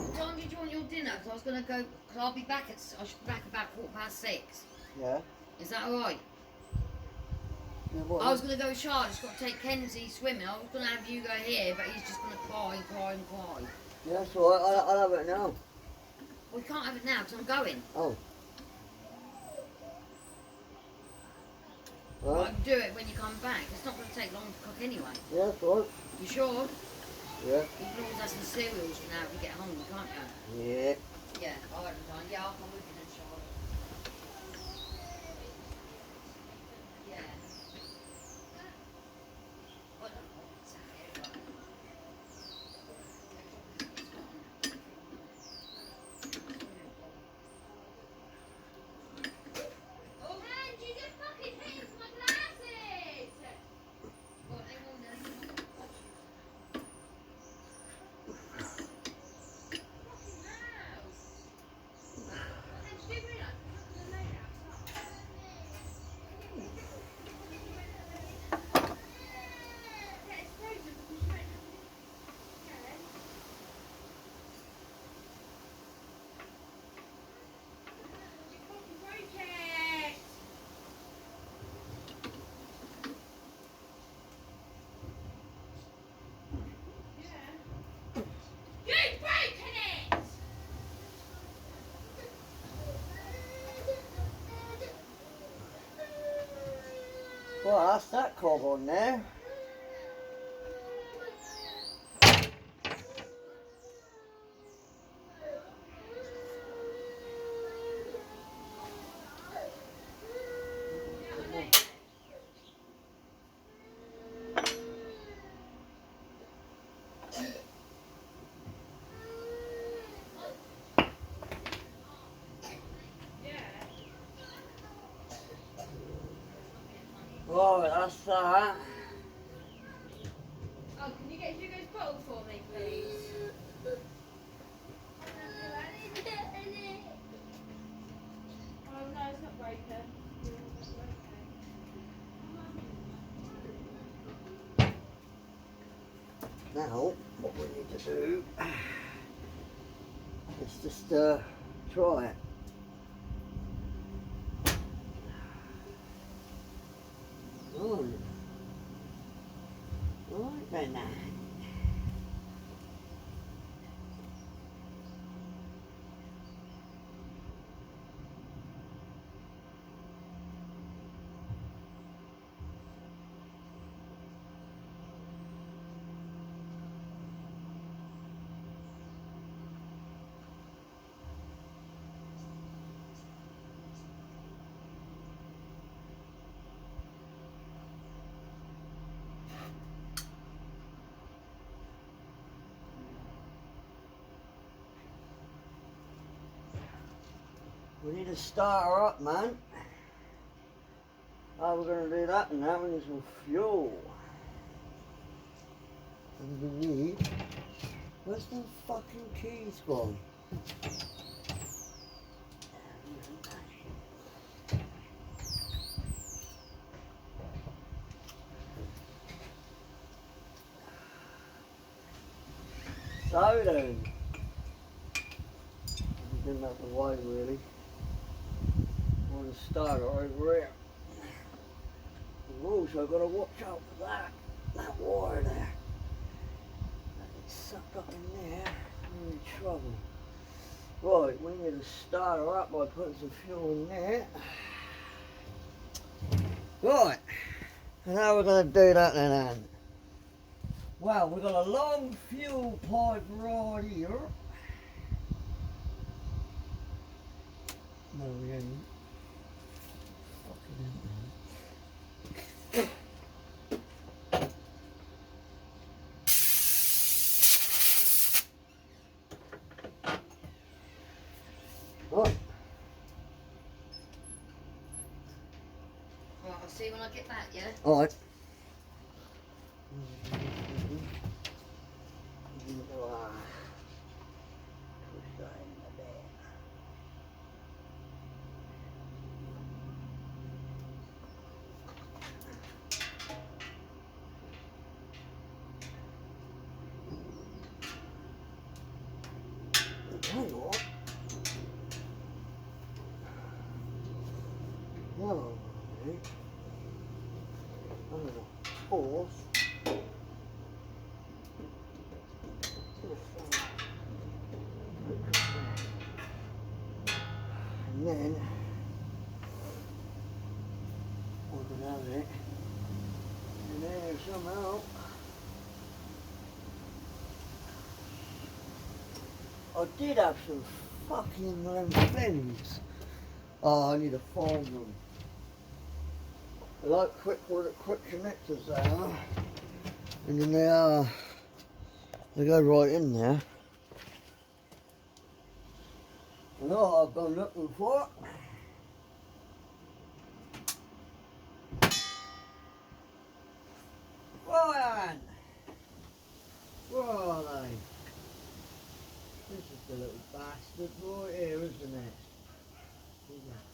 What time did you want your dinner? Because I was going to go, because I'll be back I should be back about 6:15. Yeah. Is that alright? Yeah, what? I was going to go with Charlotte, just got to take Kenzie swimming. I was going to have you go here, but he's just going to cry and cry and cry. Yeah, that's all right. I'll have it now. We can't have it now because I'm going. Oh. But I Right. can do it when you come back. It's not going to take long to cook anyway. Yeah, that's all right. You sure? Yeah. You can always have some cereals for now if you get hungry, can't you? Yeah. Yeah, I haven't done. Yeah, I'll come with you then, Charlotte. Yeah. I don't know what's happening. Oh, man, you just fucking hit my glasses! Well, hang on then. Fucking hell! What did you do with us? I'm not gonna lay it outside. Yeah, it's frozen because you won't have it. Yeah. You fucking broke it! Yeah. You've broken it! Well, that's that cob on there. Right, that's that. Oh, can you get Hugo's bottle for me, please? Oh no, it's not broken. Now, what we need to do is just try it. Right. Right then. We need to start her up, man. How we're going to do that now? We need some fuel. And we need... Where's the fucking keys gone? So then, we didn't have to wait really. I want to start her over here. We've also got to watch out for that wire there. That gets sucked up in there, we're in trouble. Right, we need to start her up by putting some fuel in there. Right, and how we're going to do that then, Anne? Well, we've got a long fuel pipe right here. No, we ain't. Fucking right. Right, I'll see you when I get back, yeah? Alright. And then I can have it. And then somehow I did have some fucking things. Oh, I need to find them. They're like quick connectors they are. And then they go right in there. And what I've gone looking for. Ryan! Where are they? This is the little bastard right here, isn't it? See that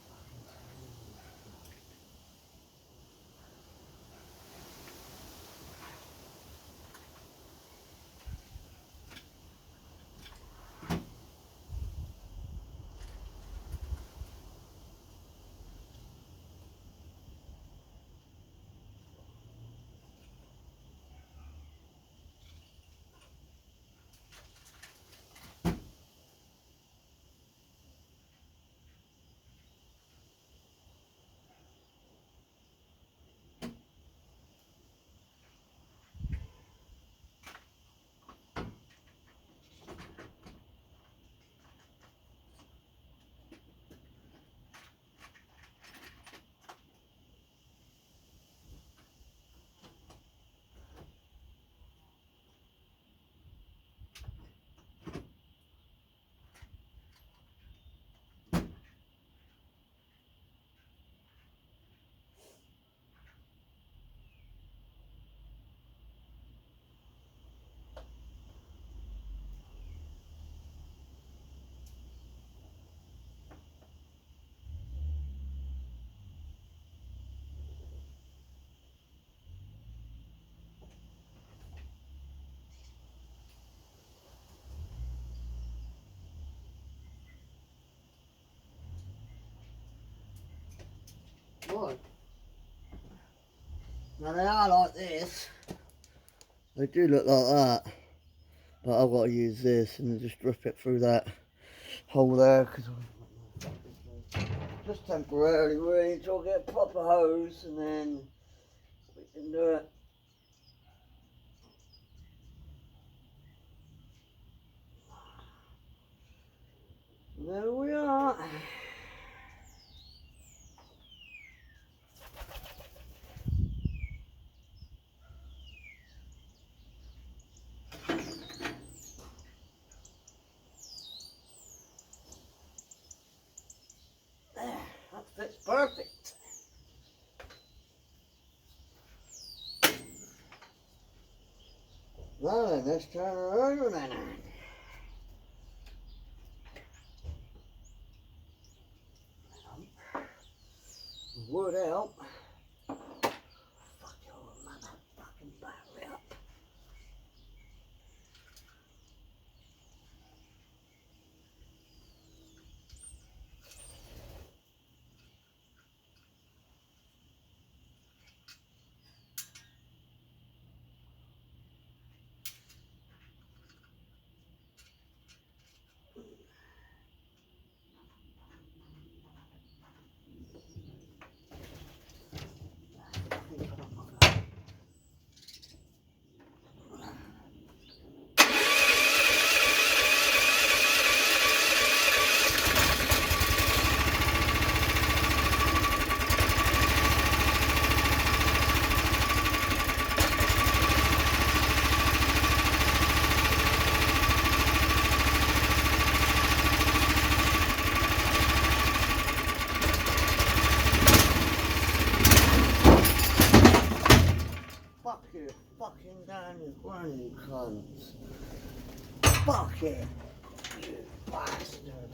Right. Now they are like this. They do look like that. But I've got to use this and just drip it through that hole there. Cause just temporarily really until I get a proper hose and then we can do it. There we are. There, that fits perfect. Now then, let's turn her over then. Wood out. Fuck your motherfucking battery up. Fuck it, fucking down your granny cunts. Fuck it, you bastard.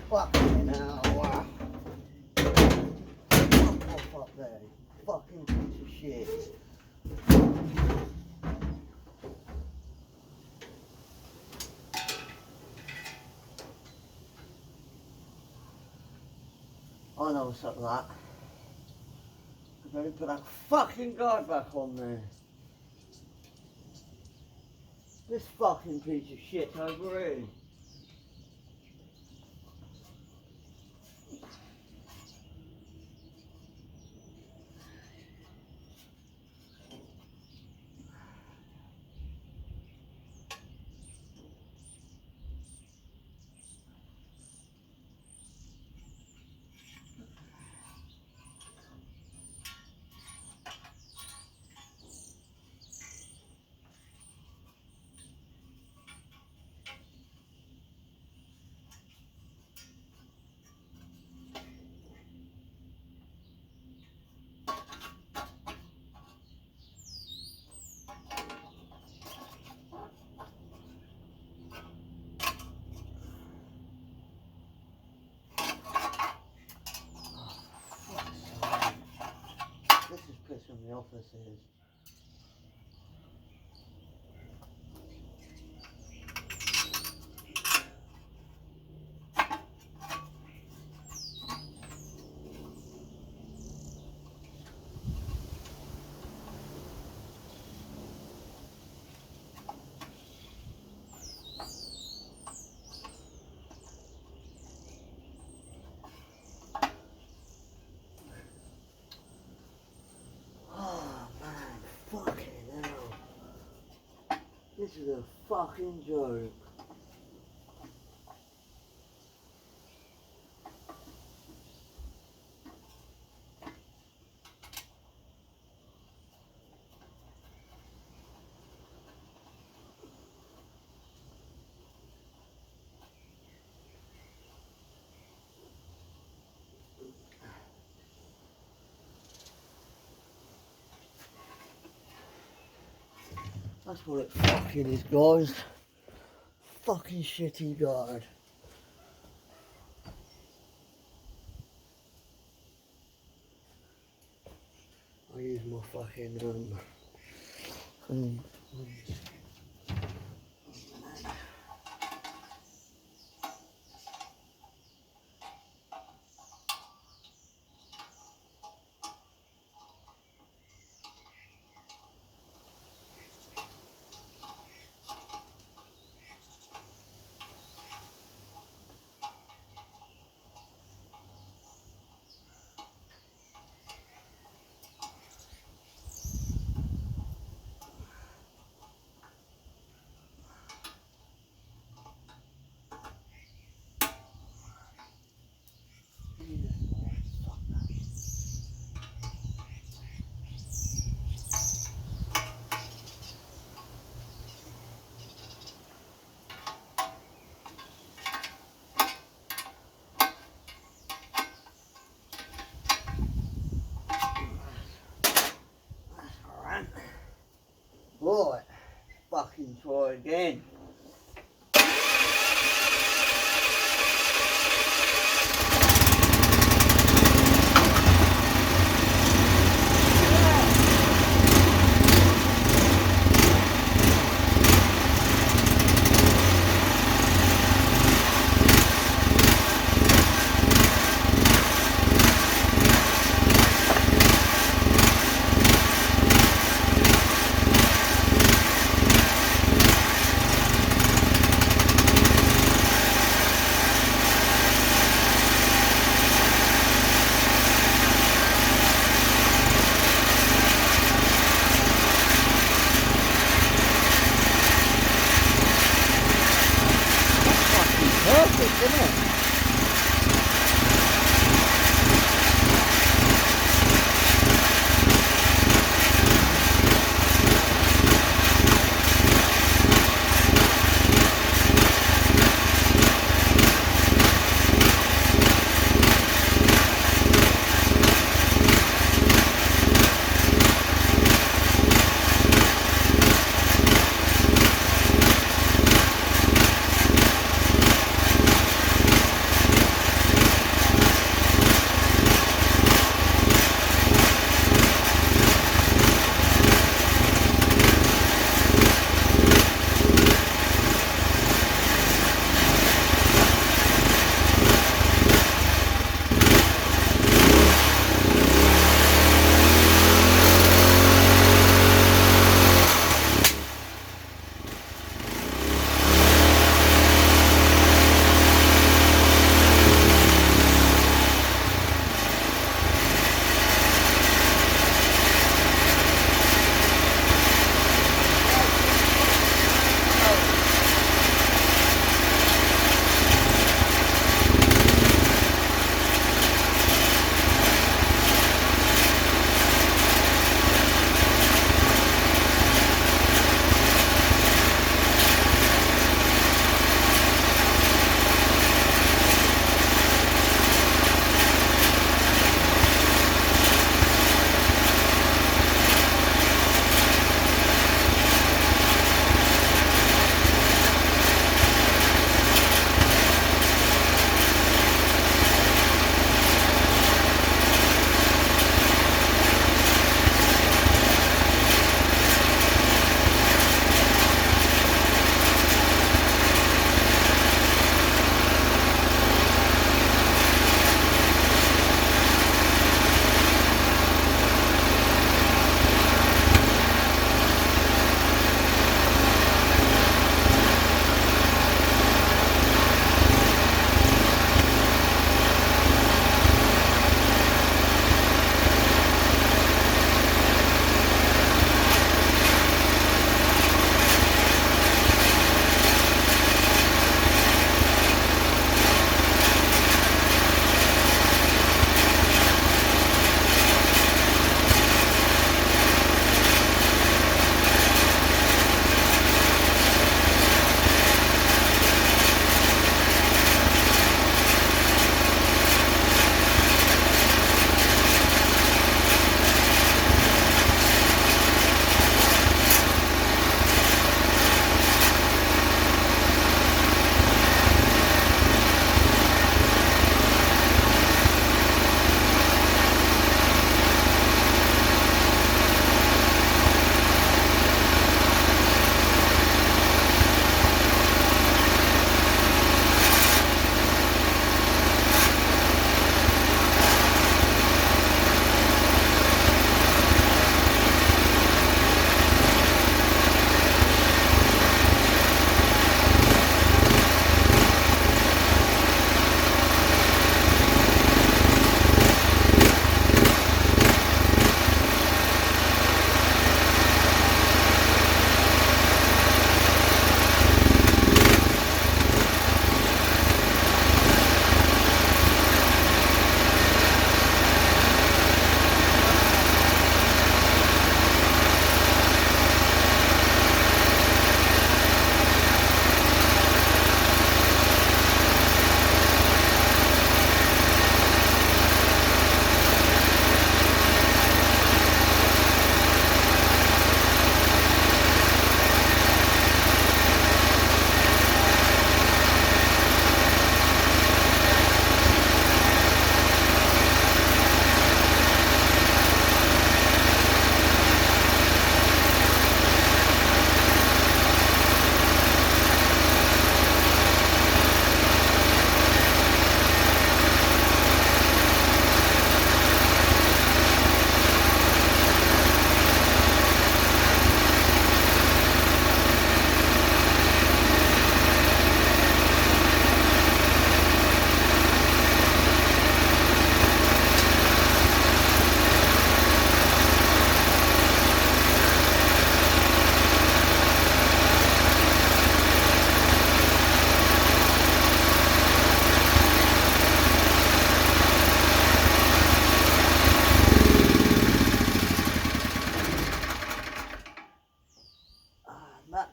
Fucking hell. Fuck off up there, you fucking piece of shit. I know what's up with that. I better put that fucking guard back on there. This fucking piece of shit over here. This is pissing me off, this is. Oh man, fucking hell. This is a fucking joke. That's what it fucking is, guys. Fucking shitty guard. I use my fucking thing.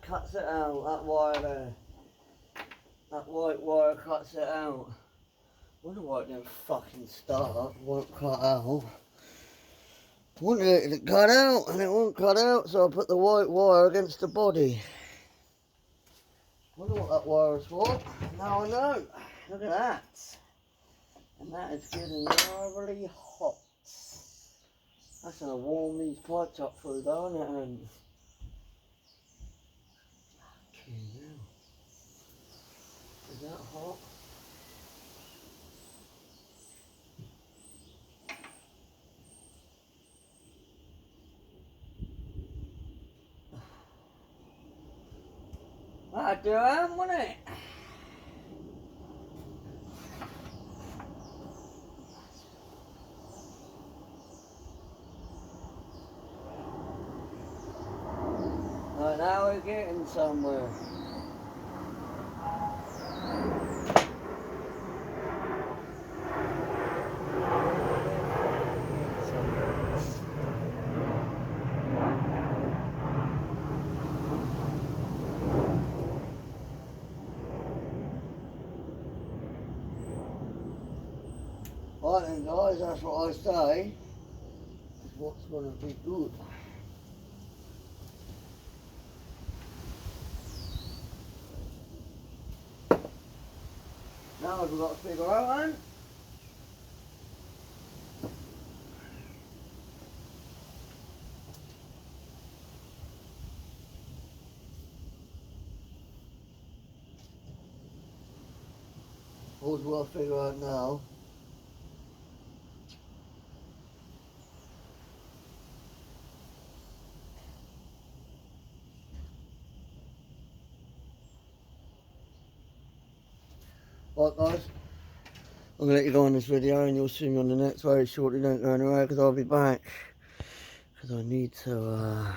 cuts it out, that wire there. That white wire cuts it out. Wonder why it didn't fucking start, won't cut out. Wanted it to cut out and it won't cut out, so I put the white wire against the body. Wonder what that wire is for. Now I know. Look at that. And that is getting really hot. That's going to warm these pipes up through, though, isn't it? And fucking hell. Is that hot? That'd do it, wouldn't it? Right, now we're getting somewhere. Right then guys, that's what I say is what's going to be good. Now we've got to figure out then. All's we'll figure out now. Right guys, I'm going to let you go on this video and you'll see me on the next very shortly. Don't go anywhere because I'll be back. Because I need to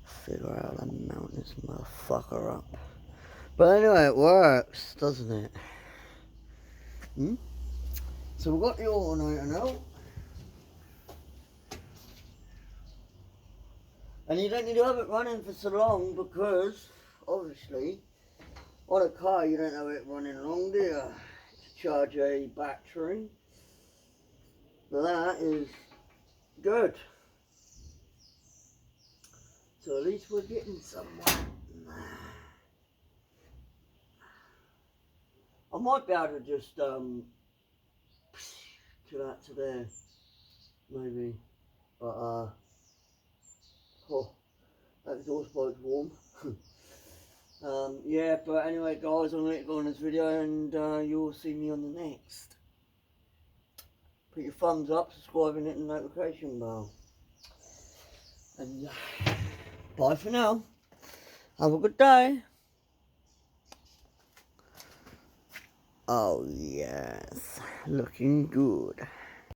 figure out how to mount this motherfucker up. But anyway, it works, doesn't it? So we've got the alternator now. And you don't need to have it running for so long because, obviously, on a car you don't have it running long, do you? To charge a battery. But that is good. So at least we're getting somewhere. I might be able to just to that to there, maybe. But oh, that exhaust pipe's warm. Yeah, but anyway guys, I'm going to let you go on this video and you'll see me on the next. Put your thumbs up, subscribe and hit the notification bell. And bye for now. Have a good day. Oh yes, looking good.